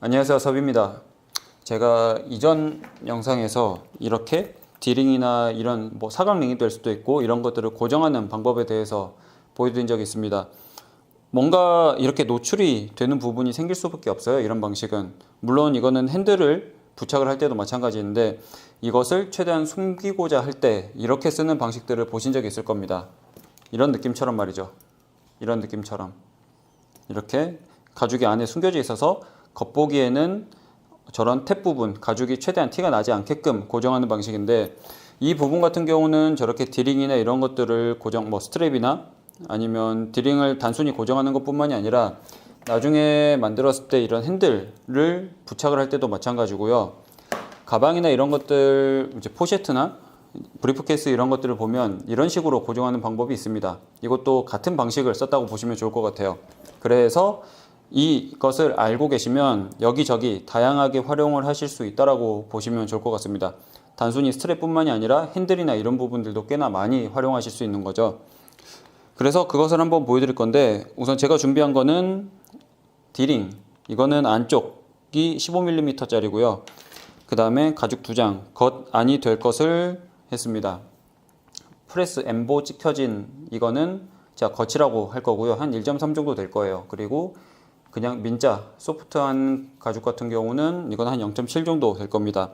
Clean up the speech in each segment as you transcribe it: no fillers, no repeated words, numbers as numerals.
안녕하세요, 섭입니다. 제가 이전 영상에서 이렇게 D링이나 이런 사각링이 될 수도 있고 이런 것들을 고정하는 방법에 대해서 보여드린 적이 있습니다. 뭔가 이렇게 노출이 되는 부분이 생길 수밖에 없어요. 이런 방식은. 물론 이거는 핸들을 부착을 할 때도 마찬가지인데 이것을 최대한 숨기고자 할 때 이렇게 쓰는 방식들을 보신 적이 있을 겁니다. 이런 느낌처럼 말이죠. 이런 느낌처럼 이렇게 가죽이 안에 숨겨져 있어서 겉보기에는 저런 탭 부분, 가죽이 최대한 티가 나지 않게끔 고정하는 방식인데, 이 부분 같은 경우는 저렇게 D링이나 이런 것들을 스트랩이나 아니면 D링을 단순히 고정하는 것 뿐만이 아니라 나중에 만들었을 때 이런 핸들을 부착을 할 때도 마찬가지고요. 가방이나 이런 것들, 이제 포셰트나 브리프케이스 이런 것들을 보면 이런 식으로 고정하는 방법이 있습니다. 이것도 같은 방식을 썼다고 보시면 좋을 것 같아요. 그래서 이것을 알고 계시면 여기저기 다양하게 활용을 하실 수 있다라고 보시면 좋을 것 같습니다. 단순히 스트랩뿐만이 아니라 핸들이나 이런 부분들도 꽤나 많이 활용하실 수 있는 거죠. 그래서 그것을 한번 보여드릴 건데, 우선 제가 준비한 거는 D링, 이거는 안쪽이 15mm 짜리고요. 그 다음에 가죽 2장, 겉 안이 될 것을 했습니다. 프레스 엠보 찍혀진 이거는 제가 겉이라고 할 거고요. 한 1.3 정도 될 거예요. 그리고 그냥 민자, 소프트한 가죽 같은 경우는 이건 한 0.7 정도 될 겁니다.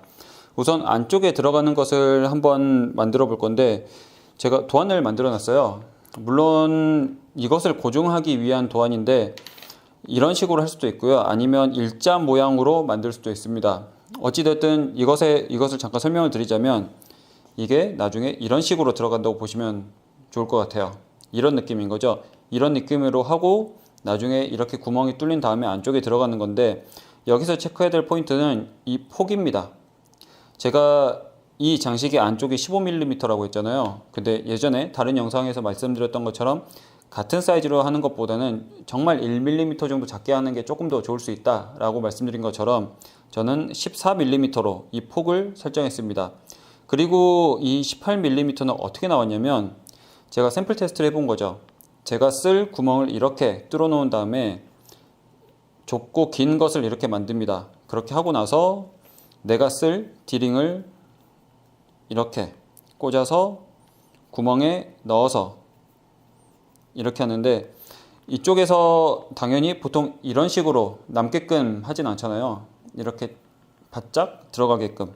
우선 안쪽에 들어가는 것을 한번 만들어 볼 건데, 제가 도안을 만들어 놨어요. 물론 이것을 고정하기 위한 도안인데 이런 식으로 할 수도 있고요. 아니면 일자 모양으로 만들 수도 있습니다. 어찌됐든 이것을 잠깐 설명을 드리자면, 이게 나중에 이런 식으로 들어간다고 보시면 좋을 것 같아요. 이런 느낌인 거죠. 이런 느낌으로 하고 나중에 이렇게 구멍이 뚫린 다음에 안쪽에 들어가는 건데, 여기서 체크해야 될 포인트는 이 폭입니다. 제가 이 장식의 안쪽이 15mm라고 했잖아요. 근데 예전에 다른 영상에서 말씀드렸던 것처럼 같은 사이즈로 하는 것보다는 정말 1mm 정도 작게 하는 게 조금 더 좋을 수 있다라고 말씀드린 것처럼 저는 14mm로 이 폭을 설정했습니다. 그리고 이 18mm는 어떻게 나왔냐면, 제가 샘플 테스트를 해본 거죠. 제가 쓸 구멍을 이렇게 뚫어 놓은 다음에 좁고 긴 것을 이렇게 만듭니다. 그렇게 하고 나서 내가 쓸 D링을 이렇게 꽂아서 구멍에 넣어서 이렇게 하는데, 이쪽에서 당연히 보통 이런 식으로 남게끔 하진 않잖아요. 이렇게 바짝 들어가게끔.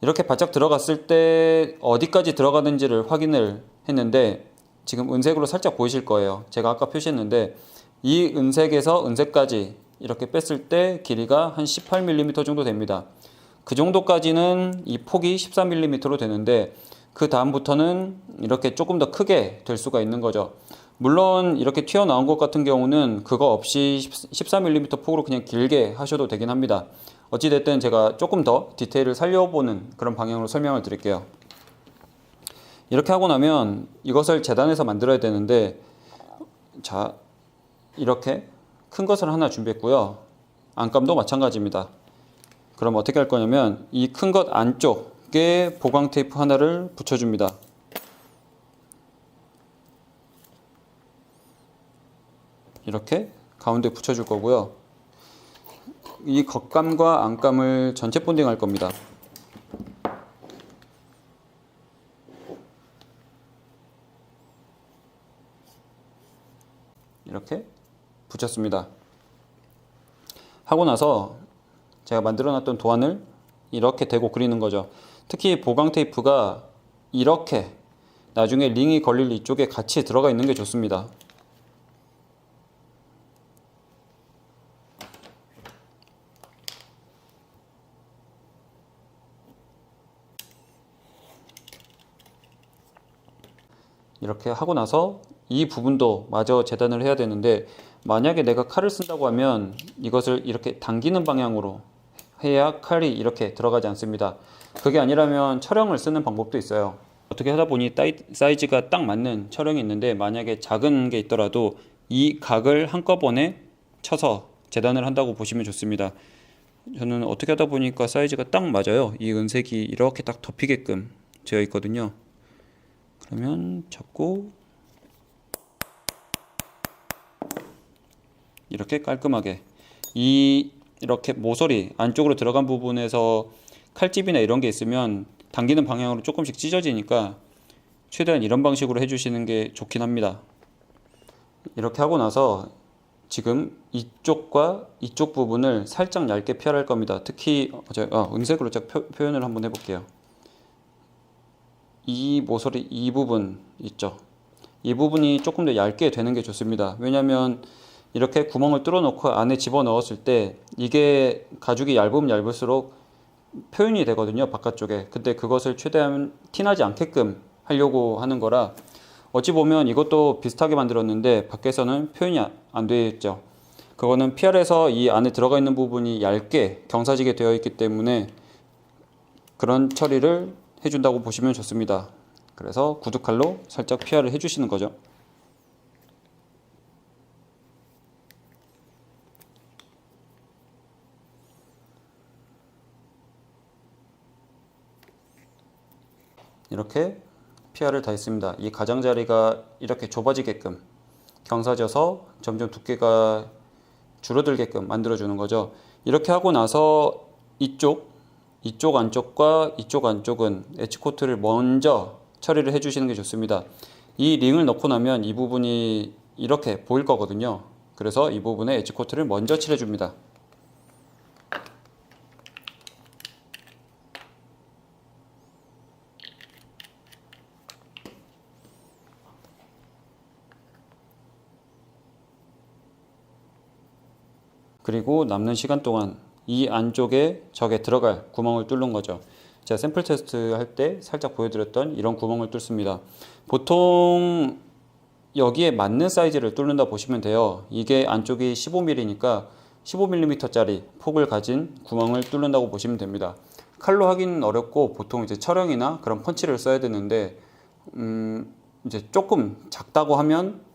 이렇게 바짝 들어갔을 때 어디까지 들어가는지를 확인을 했는데, 지금 은색으로 살짝 보이실 거예요. 제가 아까 표시했는데 이 은색에서 은색까지 이렇게 뺐을 때 길이가 한 18mm 정도 됩니다. 그 정도까지는 이 폭이 14mm로 되는데, 그 다음부터는 이렇게 조금 더 크게 될 수가 있는 거죠. 물론 이렇게 튀어나온 것 같은 경우는 그거 없이 14mm 폭으로 그냥 길게 하셔도 되긴 합니다. 어찌됐든 제가 조금 더 디테일을 살려보는 그런 방향으로 설명을 드릴게요. 이렇게 하고 나면 이것을 재단해서 만들어야 되는데, 자, 이렇게 큰 것을 하나 준비했고요. 안감도 마찬가지입니다. 그럼 어떻게 할 거냐면 이 큰 것 안쪽에 보강 테이프 하나를 붙여줍니다. 이렇게 가운데 붙여줄 거고요. 이 겉감과 안감을 전체 본딩 할 겁니다. 이렇게 붙였습니다. 하고 나서 제가 만들어 놨던 도안을 이렇게 대고 그리는 거죠. 특히 보강 테이프가 이렇게 나중에 링이 걸릴 이쪽에 같이 들어가 있는 게 좋습니다. 이렇게 하고 나서 이 부분도 마저 재단을 해야 되는데, 만약에 내가 칼을 쓴다고 하면 이것을 이렇게 당기는 방향으로 해야 칼이 이렇게 들어가지 않습니다. 그게 아니라면 철형을 쓰는 방법도 있어요. 어떻게 하다 보니 사이즈가 딱 맞는 철형이 있는데, 만약에 작은 게 있더라도 이 각을 한꺼번에 쳐서 재단을 한다고 보시면 좋습니다. 저는 어떻게 하다 보니까 사이즈가 딱 맞아요. 이 은색이 이렇게 딱 덮이게끔 되어 있거든요. 그러면 잡고 이렇게 깔끔하게 이 이렇게 모서리 안쪽으로 들어간 부분에서 칼집이나 이런 게 있으면 당기는 방향으로 조금씩 찢어지니까 최대한 이런 방식으로 해주시는 게 좋긴 합니다. 이렇게 하고 나서 지금 이쪽과 이쪽 부분을 살짝 얇게 피할 겁니다. 특히 은색으로 표현을 한번 해볼게요. 이 모서리 이 부분 있죠. 이 부분이 조금 더 얇게 되는 게 좋습니다. 왜냐하면 이렇게 구멍을 뚫어 놓고 안에 집어 넣었을 때 이게 가죽이 얇으면 얇을수록 표현이 되거든요, 바깥쪽에. 근데 그것을 최대한 티나지 않게끔 하려고 하는 거라 어찌 보면 이것도 비슷하게 만들었는데 밖에서는 표현이 안 되어 있죠. 그거는 PR에서 이 안에 들어가 있는 부분이 얇게 경사지게 되어 있기 때문에 그런 처리를 해준다고 보시면 좋습니다. 그래서 구두칼로 살짝 PR을 해주시는 거죠. 이렇게 PR을 다 했습니다. 이 가장자리가 이렇게 좁아지게끔 경사져서 점점 두께가 줄어들게끔 만들어주는 거죠. 이렇게 하고 나서 이쪽 안쪽과 이쪽 안쪽은 엣지코트를 먼저 처리를 해주시는 게 좋습니다. 이 링을 넣고 나면 이 부분이 이렇게 보일 거거든요. 그래서 이 부분에 엣지코트를 먼저 칠해줍니다. 그리고 남는 시간 동안 이 안쪽에 저게 들어갈 구멍을 뚫는 거죠. 제가 샘플 테스트 할 때 살짝 보여드렸던 이런 구멍을 뚫습니다. 보통 여기에 맞는 사이즈를 뚫는다 보시면 돼요. 이게 안쪽이 15mm니까 15mm짜리 폭을 가진 구멍을 뚫는다고 보시면 됩니다. 칼로 하기는 어렵고 보통 이제 촬영이나 그런 펀치를 써야 되는데 이제 조금 작다고 하면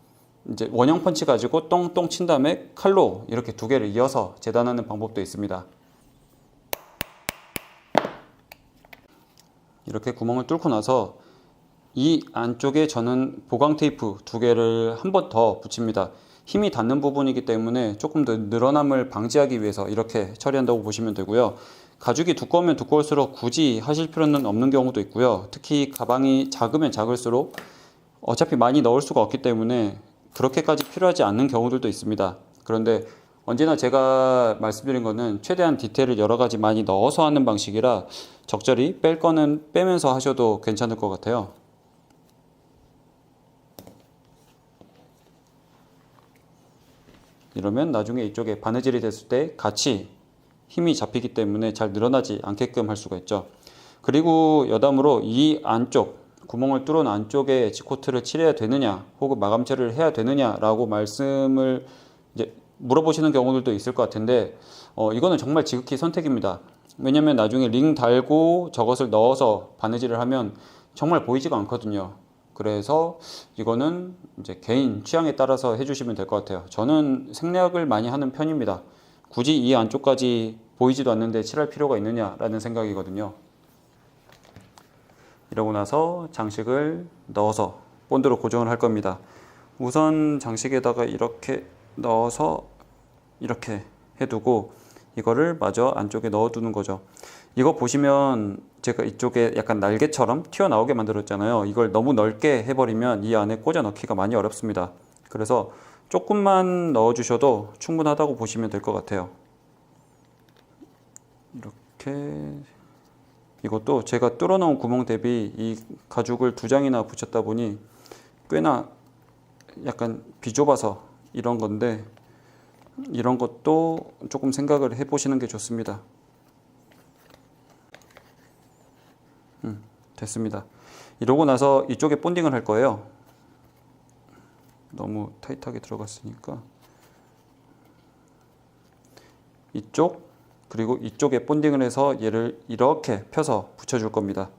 이제 원형 펀치 가지고 똥똥 친 다음에 칼로 이렇게 두 개를 이어서 재단하는 방법도 있습니다. 이렇게 구멍을 뚫고 나서 이 안쪽에 저는 보강 테이프 두 개를 한 번 더 붙입니다. 힘이 닿는 부분이기 때문에 조금 더 늘어남을 방지하기 위해서 이렇게 처리한다고 보시면 되고요. 가죽이 두꺼우면 두꺼울수록 굳이 하실 필요는 없는 경우도 있고요. 특히 가방이 작으면 작을수록 어차피 많이 넣을 수가 없기 때문에 그렇게까지 필요하지 않는 경우들도 있습니다. 그런데 언제나 제가 말씀드린 거는 최대한 디테일을 여러 가지 많이 넣어서 하는 방식이라 적절히 뺄 거는 빼면서 하셔도 괜찮을 것 같아요. 이러면 나중에 이쪽에 바느질이 됐을 때 같이 힘이 잡히기 때문에 잘 늘어나지 않게끔 할 수가 있죠. 그리고 여담으로 이 안쪽 구멍을 뚫은 안쪽에 엣지코트를 칠해야 되느냐 혹은 마감 처리를 해야 되느냐라고 말씀을 이제 물어보시는 경우들도 있을 것 같은데 이거는 정말 지극히 선택입니다. 왜냐면 나중에 링 달고 저것을 넣어서 바느질을 하면 정말 보이지가 않거든요. 그래서 이거는 이제 개인 취향에 따라서 해주시면 될 것 같아요. 저는 생략을 많이 하는 편입니다. 굳이 이 안쪽까지 보이지도 않는데 칠할 필요가 있느냐라는 생각이거든요. 이러고 나서 장식을 넣어서 본드로 고정을 할 겁니다. 우선 장식에다가 이렇게 넣어서 이렇게 해두고 이거를 마저 안쪽에 넣어두는 거죠. 이거 보시면 제가 이쪽에 약간 날개처럼 튀어나오게 만들었잖아요. 이걸 너무 넓게 해버리면 이 안에 꽂아 넣기가 많이 어렵습니다. 그래서 조금만 넣어주셔도 충분하다고 보시면 될 것 같아요. 이렇게 이것도 제가 뚫어놓은 구멍 대비 이 가죽을 두 장이나 붙였다 보니 꽤나 약간 비좁아서 이런 건데 이런 것도 조금 생각을 해보시는 게 좋습니다. 됐습니다. 이러고 나서 이쪽에 본딩을 할 거예요. 너무 타이트하게 들어갔으니까 이쪽 그리고 이쪽에 본딩을 해서 얘를 이렇게 펴서 붙여줄 겁니다.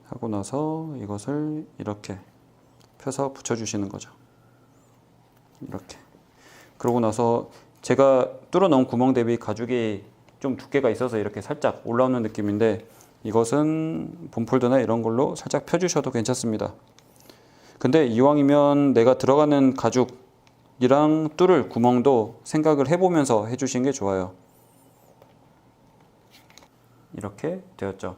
하고 나서 이것을 이렇게 펴서 붙여주시는 거죠. 이렇게. 그러고 나서 제가 뚫어 놓은 구멍 대비 가죽이 좀 두께가 있어서 이렇게 살짝 올라오는 느낌인데 이것은 봄폴더나 이런 걸로 살짝 펴주셔도 괜찮습니다. 근데 이왕이면 내가 들어가는 가죽이랑 뚫을 구멍도 생각을 해보면서 해주시는 게 좋아요. 이렇게 되었죠.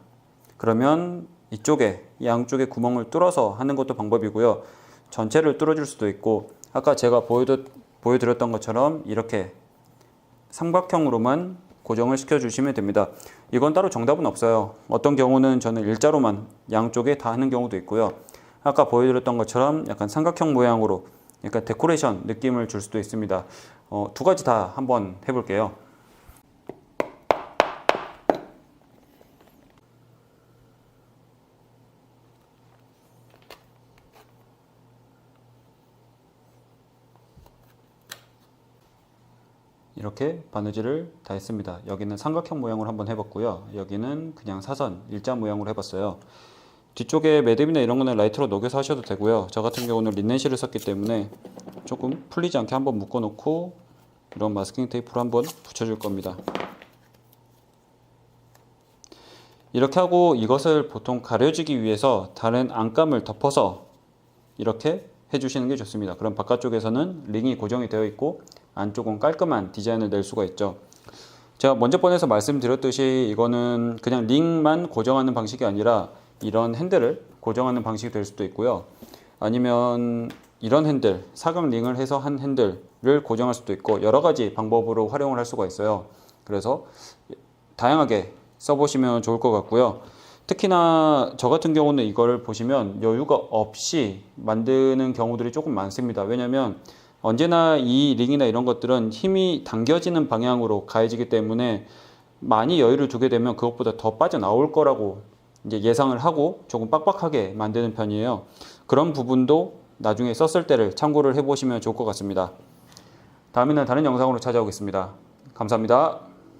그러면 이쪽에 양쪽에 구멍을 뚫어서 하는 것도 방법이고요. 전체를 뚫어줄 수도 있고, 아까 제가 보여드렸던 것처럼 이렇게 삼각형으로만 고정을 시켜주시면 됩니다. 이건 따로 정답은 없어요. 어떤 경우는 저는 일자로만 양쪽에 다 하는 경우도 있고요. 아까 보여드렸던 것처럼 약간 삼각형 모양으로 약간 데코레이션 느낌을 줄 수도 있습니다. 두 가지 다 한번 해볼게요. 이렇게 바느질을 다 했습니다. 여기는 삼각형 모양으로 한번 해봤고요. 여기는 그냥 사선, 일자 모양으로 해봤어요. 뒤쪽에 매듭이나 이런 거는 라이트로 녹여서 하셔도 되고요. 저 같은 경우는 린넨실을 썼기 때문에 조금 풀리지 않게 한번 묶어 놓고 이런 마스킹 테이프로 한번 붙여줄 겁니다. 이렇게 하고 이것을 보통 가려지기 위해서 다른 안감을 덮어서 이렇게 해주시는 게 좋습니다. 그럼 바깥쪽에서는 링이 고정이 되어 있고 안쪽은 깔끔한 디자인을 낼 수가 있죠. 제가 먼저 번에서 말씀드렸듯이 이거는 그냥 링만 고정하는 방식이 아니라 이런 핸들을 고정하는 방식이 될 수도 있고요. 아니면 이런 핸들, 사각 링을 해서 한 핸들을 고정할 수도 있고 여러 가지 방법으로 활용을 할 수가 있어요. 그래서 다양하게 써보시면 좋을 것 같고요. 특히나 저 같은 경우는 이걸 보시면 여유가 없이 만드는 경우들이 조금 많습니다. 왜냐하면 언제나 이 링이나 이런 것들은 힘이 당겨지는 방향으로 가해지기 때문에 많이 여유를 두게 되면 그것보다 더 빠져나올 거라고 이제 예상을 하고 조금 빡빡하게 만드는 편이에요. 그런 부분도 나중에 썼을 때를 참고를 해보시면 좋을 것 같습니다. 다음에는 다른 영상으로 찾아오겠습니다. 감사합니다.